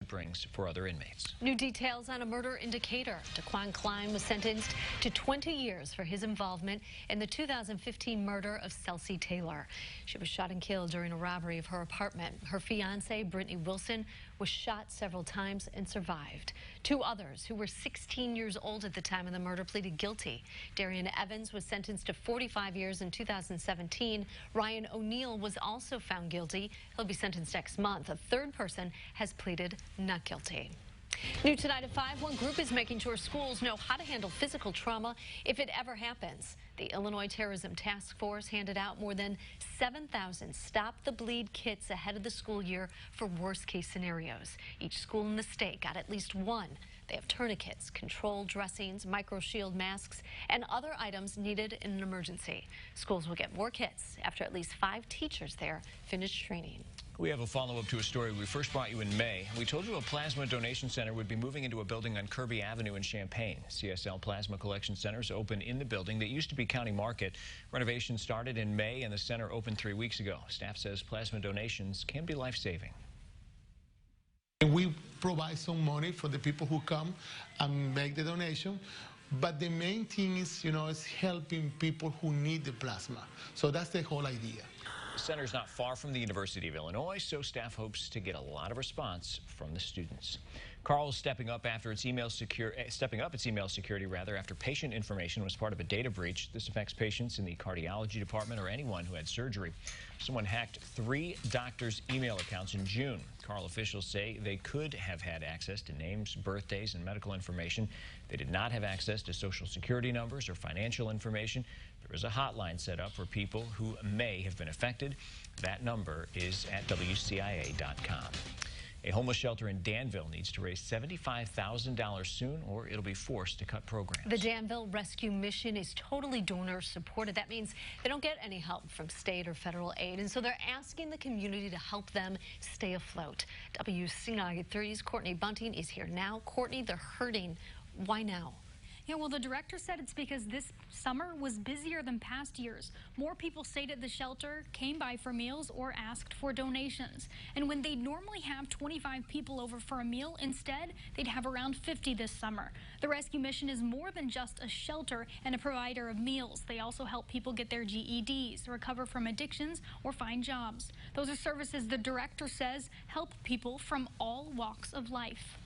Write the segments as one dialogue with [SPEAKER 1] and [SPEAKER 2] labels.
[SPEAKER 1] brings for other inmates.
[SPEAKER 2] New details on a murder in Decatur. Daquan Klein was sentenced to 20 years for his involvement in the 2015 murder of Celsey Taylor. She was shot and killed during a robbery of her apartment. Her fiance, Brittany Wilson, was shot several times and survived. Two others, who were 16 years old at the time of the murder, pleaded guilty. Darian Evans was sentenced to 45 years in 2017. Ryan O'Neill was also found guilty. He'll be sentenced next month. A third person has pleaded not guilty. New tonight at 5, one group is making sure schools know how to handle physical trauma if it ever happens. The Illinois Terrorism Task Force handed out more than 7,000 Stop the Bleed kits ahead of the school year for worst-case scenarios. Each school in the state got at least one. They have tourniquets, controlled dressings, micro-shield masks, and other items needed in an emergency. Schools will get more kits after at least 5 teachers there finish training.
[SPEAKER 1] We have a follow-up to a story we first brought you in May. We told you a plasma donation center would be moving into a building on Kirby Avenue in Champaign. CSL Plasma Collection Centers open in the building that used to be County Market. Renovation started in May and the center opened 3 weeks ago. Staff says plasma donations can be life-saving.
[SPEAKER 3] We provide some money for the people who come and make the donation. But the main thing is, is helping people who need the plasma. So that's the whole idea.
[SPEAKER 1] The center is not far from the University of Illinois, so staff hopes to get a lot of response from the students. Carl is stepping up its email security after patient information was part of a data breach. This affects patients in the cardiology department or anyone who had surgery. Someone hacked 3 doctors' email accounts in June. Carl officials say they could have had access to names, birthdays, and medical information. They did not have access to social security numbers or financial information. There is a hotline set up for people who may have been affected. That number is at WCIA.com. A homeless shelter in Danville needs to raise $75,000 soon, or it'll be forced to cut programs.
[SPEAKER 2] The Danville Rescue Mission is totally donor supported. That means they don't get any help from state or federal aid, and so they're asking the community to help them stay afloat. WCIA 30's Courtney Bunting is here now. Courtney, they're hurting. Why now?
[SPEAKER 4] Yeah, well, the director said it's because this summer was busier than past years. More people stayed at the shelter, came by for meals, or asked for donations. And when they'd normally have 25 people over for a meal, instead, they'd have around 50 this summer. The rescue mission is more than just a shelter and a provider of meals. They also help people get their GEDs, recover from addictions, or find jobs. Those are services the director says help people from all walks of life.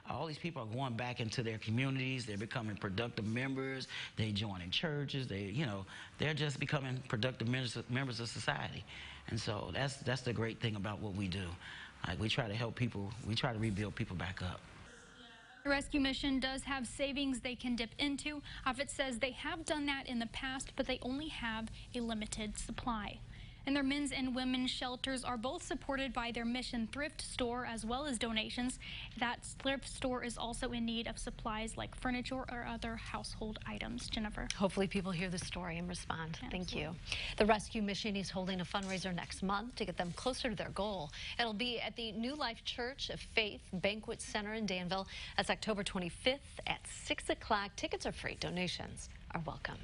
[SPEAKER 5] All these people are going back into their communities. They're becoming productive members. They joining churches. They're just becoming productive members of society. And so that's the great thing about what we do. Like, we try to help people. We try to rebuild people back up.
[SPEAKER 4] The rescue mission does have savings they can dip into. Offutt says they have done that in the past, but they only have a limited supply. And their men's and women's shelters are both supported by their Mission thrift store as well as donations. That thrift store is also in need of supplies like furniture or other household items. Jennifer.
[SPEAKER 2] Hopefully people hear the story and respond.
[SPEAKER 4] Absolutely.
[SPEAKER 2] Thank you. The Rescue Mission is holding a fundraiser next month to get them closer to their goal. It'll be at the New Life Church of Faith Banquet Center in Danville. That's October 25th at 6 o'clock. Tickets are free. Donations are welcome.